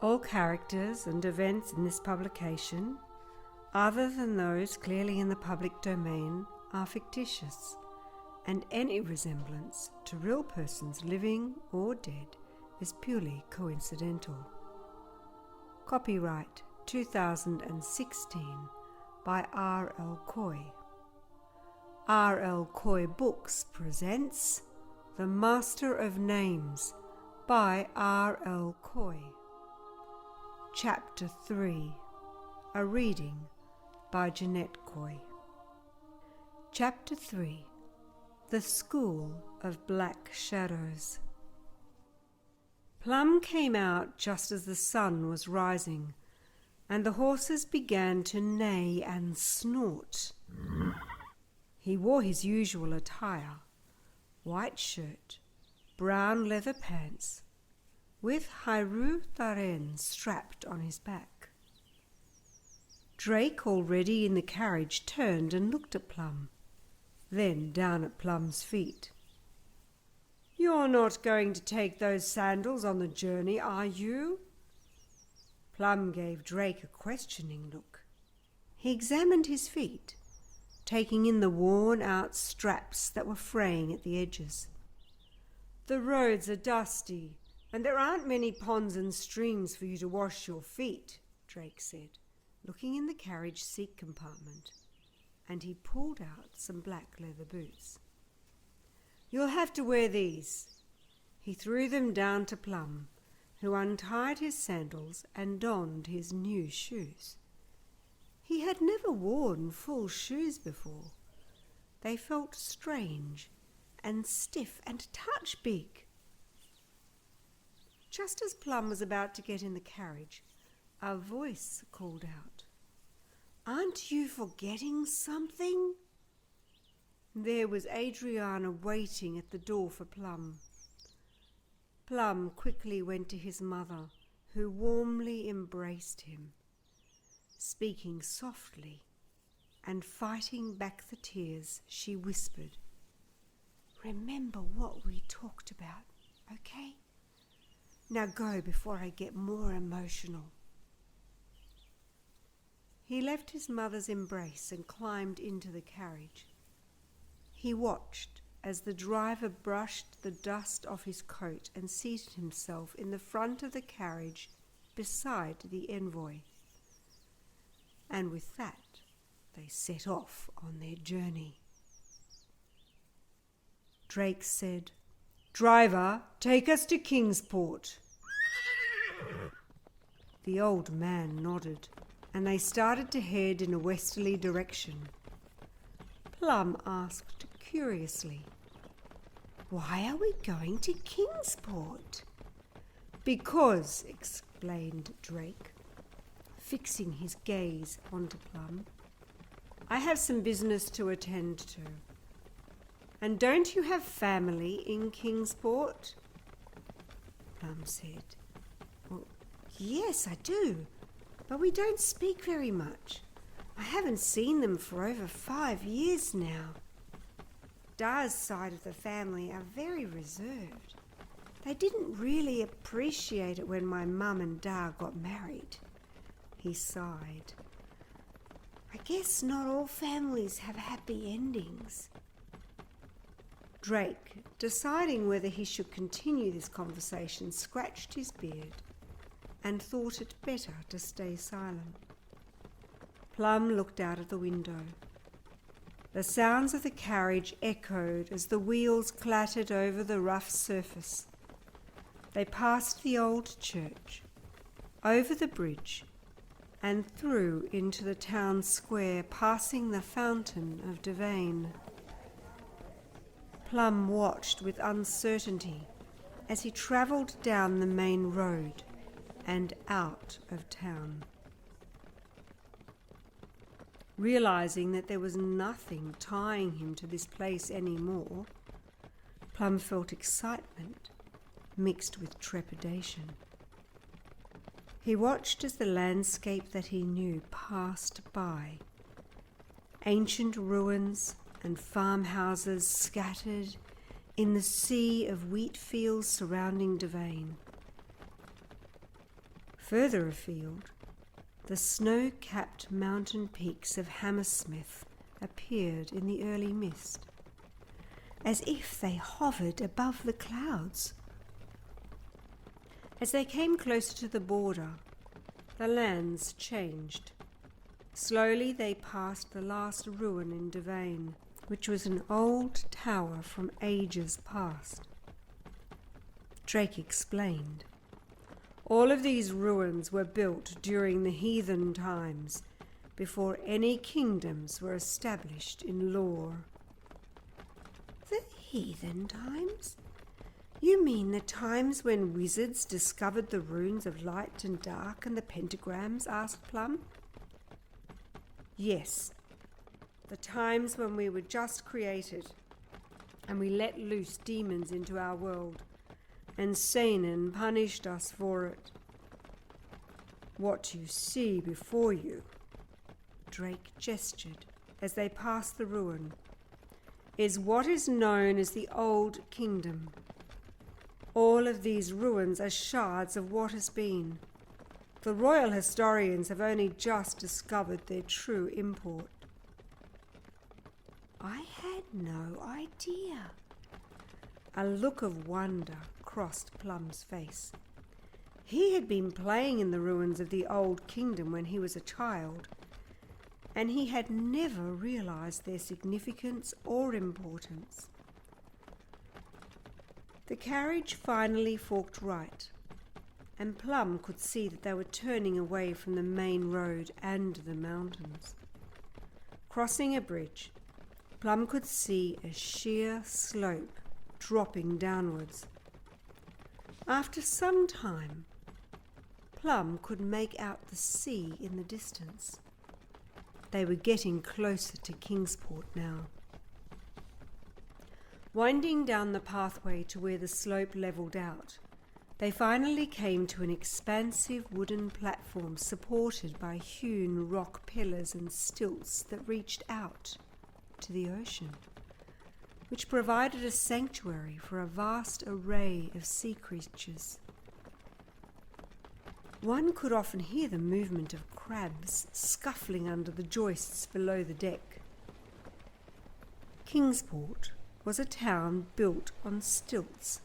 All characters and events in this publication, other than those clearly in the public domain, are fictitious, and any resemblance to real persons living or dead is purely coincidental. Copyright 2016 by R.L. Coy. R.L. Coy Books presents The Master of Names by R.L. Coy. Chapter 3. A reading by Jeanette Coy. Chapter 3. The School of Black Shadows. Plum came out just as the sun was rising, and the horses began to neigh and snort. He wore his usual attire, white shirt, brown leather pants, with Hairu Tharen strapped on his back. Drake, already in the carriage, turned and looked at Plum, then down at Plum's feet. "You're not going to take those sandals on the journey, are you?" Plum gave Drake a questioning look. He examined his feet, taking in the worn-out straps that were fraying at the edges. "The roads are dusty, and there aren't many ponds and streams for you to wash your feet," Drake said, looking in the carriage seat compartment, and he pulled out some black leather boots. "You'll have to wear these." He threw them down to Plum, who untied his sandals and donned his new shoes. He had never worn full shoes before. They felt strange and stiff and a touch big. Just as Plum was about to get in the carriage, a voice called out, "Aren't you forgetting something?" There was Adriana waiting at the door for Plum. Plum quickly went to his mother, who warmly embraced him. Speaking softly and fighting back the tears, she whispered, "Remember what we talked about, okay? Now go before I get more emotional." He left his mother's embrace and climbed into the carriage. He watched as the driver brushed the dust off his coat and seated himself in the front of the carriage beside the envoy. And with that, they set off on their journey. Drake said, "Driver, take us to Kingsport." The old man nodded, and they started to head in a westerly direction. Plum asked curiously, "Why are we going to Kingsport?" "Because," explained Drake, fixing his gaze onto Plum, "I have some business to attend to." "And don't you have family in Kingsport?" Plum said, "Well, yes, I do, but we don't speak very much. I haven't seen them for over 5 years now. Da's side of the family are very reserved. They didn't really appreciate it when my mum and Da got married." He sighed. "I guess not all families have happy endings." Drake, deciding whether he should continue this conversation, scratched his beard and thought it better to stay silent. Plum looked out of the window. The sounds of the carriage echoed as the wheels clattered over the rough surface. They passed the old church, over the bridge, and through into the town square, passing the fountain of Devane. Plum watched with uncertainty as he travelled down the main road and out of town. Realizing that there was nothing tying him to this place anymore, Plum felt excitement mixed with trepidation. He watched as the landscape that he knew passed by. Ancient ruins and farmhouses scattered in the sea of wheat fields surrounding Devane. Further afield, the snow-capped mountain peaks of Hammersmith appeared in the early mist, as if they hovered above the clouds. As they came closer to the border, the lands changed. Slowly they passed the last ruin in Devane, which was an old tower from ages past. Drake explained. All of these ruins were built during the heathen times, before any kingdoms were established in lore. The heathen times? You mean the times when wizards discovered the runes of light and dark and the pentagrams? Asked Plum. Yes, the times when we were just created and we let loose demons into our world, and Satan punished us for it. What you see before you, Drake gestured as they passed the ruin, is what is known as the Old Kingdom. All of these ruins are shards of what has been. The royal historians have only just discovered their true import. I had no idea. A look of wonder crossed Plum's face. He had been playing in the ruins of the Old Kingdom when he was a child, and he had never realized their significance or importance. The carriage finally forked right, and Plum could see that they were turning away from the main road and the mountains. Crossing a bridge, Plum could see a sheer slope dropping downwards. After some time, Plum could make out the sea in the distance. They were getting closer to Kingsport now. Winding down the pathway to where the slope levelled out, they finally came to an expansive wooden platform supported by hewn rock pillars and stilts that reached out to the ocean, which provided a sanctuary for a vast array of sea creatures. One could often hear the movement of crabs scuffling under the joists below the deck. Kingsport was a town built on stilts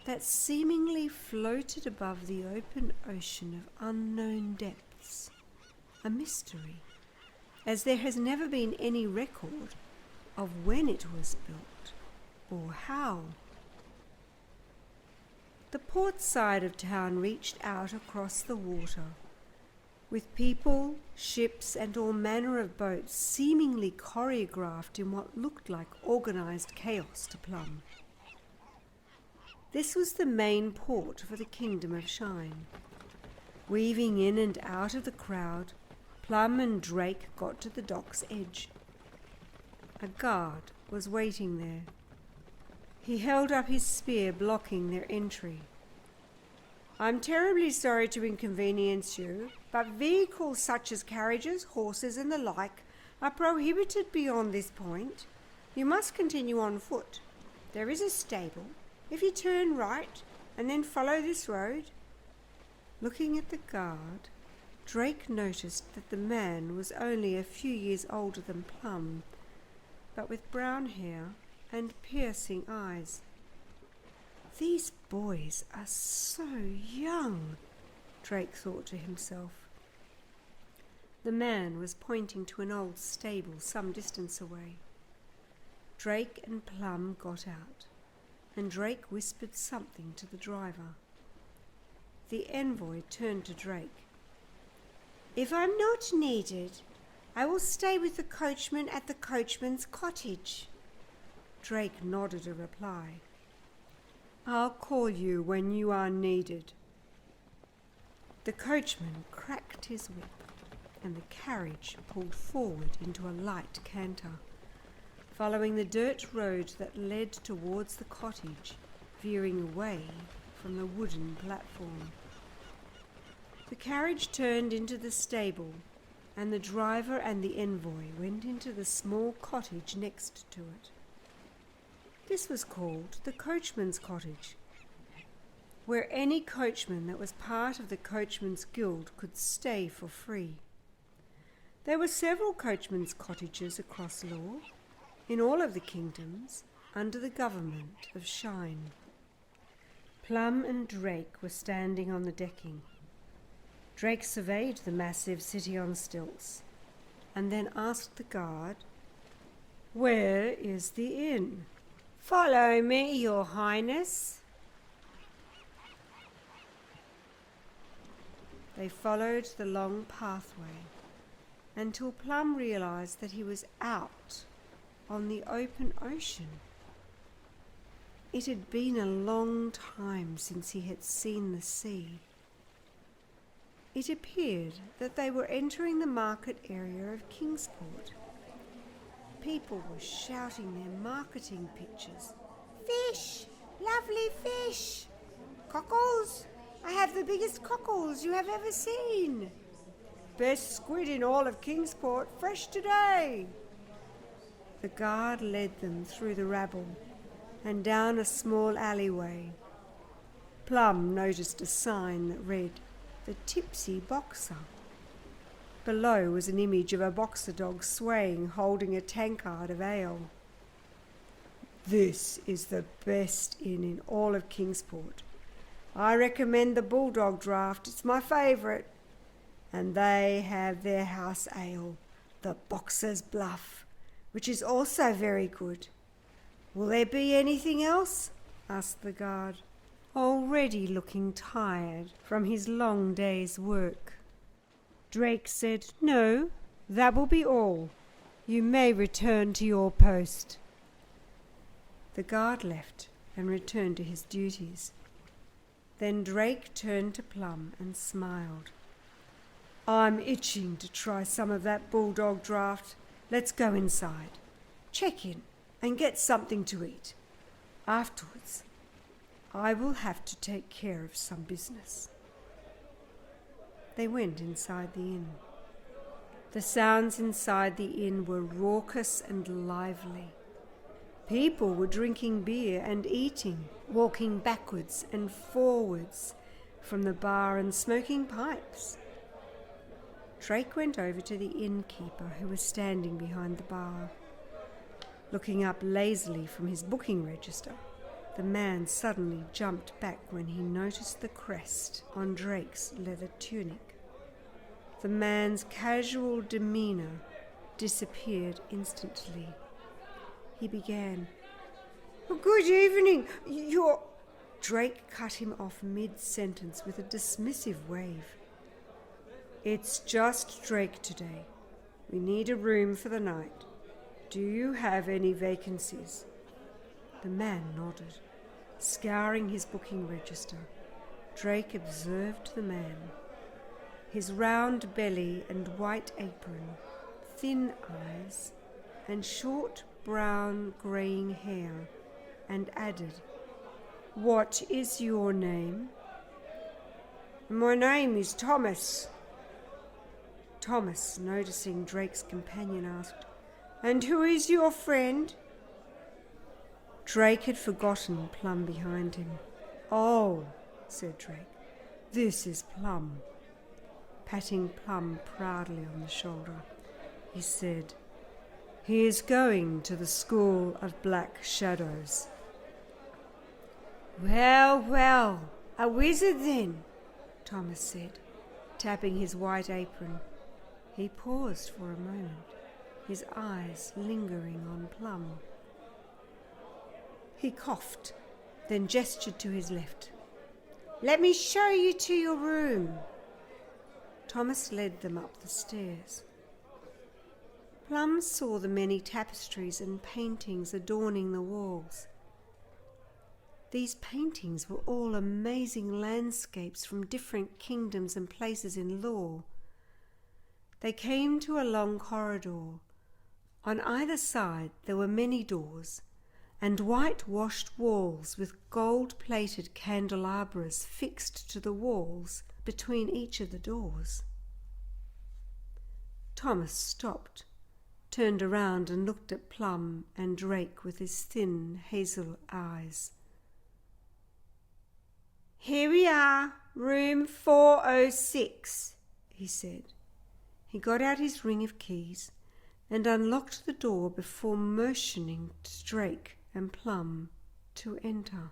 that seemingly floated above the open ocean of unknown depths, a mystery, as there has never been any record of when it was built or how. The port side of town reached out across the water, with people, ships, and all manner of boats seemingly choreographed in what looked like organised chaos to Plum. This was the main port for the Kingdom of Shine. Weaving in and out of the crowd, Plum and Drake got to the dock's edge. A guard was waiting there. He held up his spear, blocking their entry. "I'm terribly sorry to inconvenience you, but vehicles such as carriages, horses, and the like are prohibited beyond this point. You must continue on foot. There is a stable. If you turn right and then follow this road." Looking at the guard, Drake noticed that the man was only a few years older than Plum, but with brown hair and piercing eyes. "These boys are so young," Drake thought to himself. The man was pointing to an old stable some distance away. Drake and Plum got out, and Drake whispered something to the driver. The envoy turned to Drake. "If I'm not needed, I will stay with the coachman at the coachman's cottage." Drake nodded a reply. "I'll call you when you are needed." The coachman cracked his whip, and the carriage pulled forward into a light canter, following the dirt road that led towards the cottage, veering away from the wooden platform. The carriage turned into the stable, and the driver and the envoy went into the small cottage next to it. This was called the coachman's cottage. where any coachman that was part of the Coachman's Guild could stay for free. There were several coachmen's cottages across Law, in all of the kingdoms, under the government of Shine. Plum and Drake were standing on the decking. Drake surveyed the massive city on stilts, and then asked the guard, "Where is the inn?" "Follow me, your highness." They followed the long pathway until Plum realized that he was out on the open ocean. It had been a long time since he had seen the sea. It appeared that they were entering the market area of Kingsport. People were shouting their marketing pictures. "Fish! Lovely fish! Cockles! I have the biggest cockles you have ever seen! Best squid in all of Kingsport, fresh today!" The guard led them through the rabble and down a small alleyway. Plum noticed a sign that read, "The Tipsy Boxer." Below was an image of a boxer dog swaying, holding a tankard of ale. "This is the best inn in all of Kingsport. I recommend the Bulldog Draft, it's my favourite. And they have their house ale, the Boxer's Bluff, which is also very good. Will there be anything else?" asked the guard, already looking tired from his long day's work. Drake said, "No, that will be all. You may return to your post." The guard left and returned to his duties. Then Drake turned to Plum and smiled. "I'm itching to try some of that Bulldog Draft. Let's go inside, check in, and get something to eat. Afterwards, I will have to take care of some business." They went inside the inn. The sounds inside the inn were raucous and lively. People were drinking beer and eating, walking backwards and forwards from the bar and smoking pipes. Drake went over to the innkeeper who was standing behind the bar. Looking up lazily from his booking register, the man suddenly jumped back when he noticed the crest on Drake's leather tunic. The man's casual demeanour disappeared instantly. He began, "Good evening, you're—" Drake cut him off mid-sentence with a dismissive wave. "It's just Drake today. We need a room for the night. Do you have any vacancies?" The man nodded. Scouring his booking register, Drake observed the man. His round belly and white apron, thin eyes, and short brown greying hair, and added, "What is your name?" "My name is Thomas." Thomas, noticing Drake's companion, asked, "And who is your friend?" Drake had forgotten Plum behind him. "Oh," said Drake, "this is Plum." Patting Plum proudly on the shoulder, he said, "He is going to the School of Black Shadows." "Well, well, a wizard then," Thomas said, tapping his white apron. He paused for a moment, his eyes lingering on Plum. He coughed, then gestured to his left. "Let me show you to your room." Thomas led them up the stairs. Plum saw the many tapestries and paintings adorning the walls. These paintings were all amazing landscapes from different kingdoms and places in Law. They came to a long corridor. On either side there were many doors, and whitewashed walls with gold-plated candelabras fixed to the walls between each of the doors. Thomas stopped, turned around and looked at Plum and Drake with his thin hazel eyes. "Here we are, room 406, he said. He got out his ring of keys and unlocked the door before motioning to Drake and Plum to enter.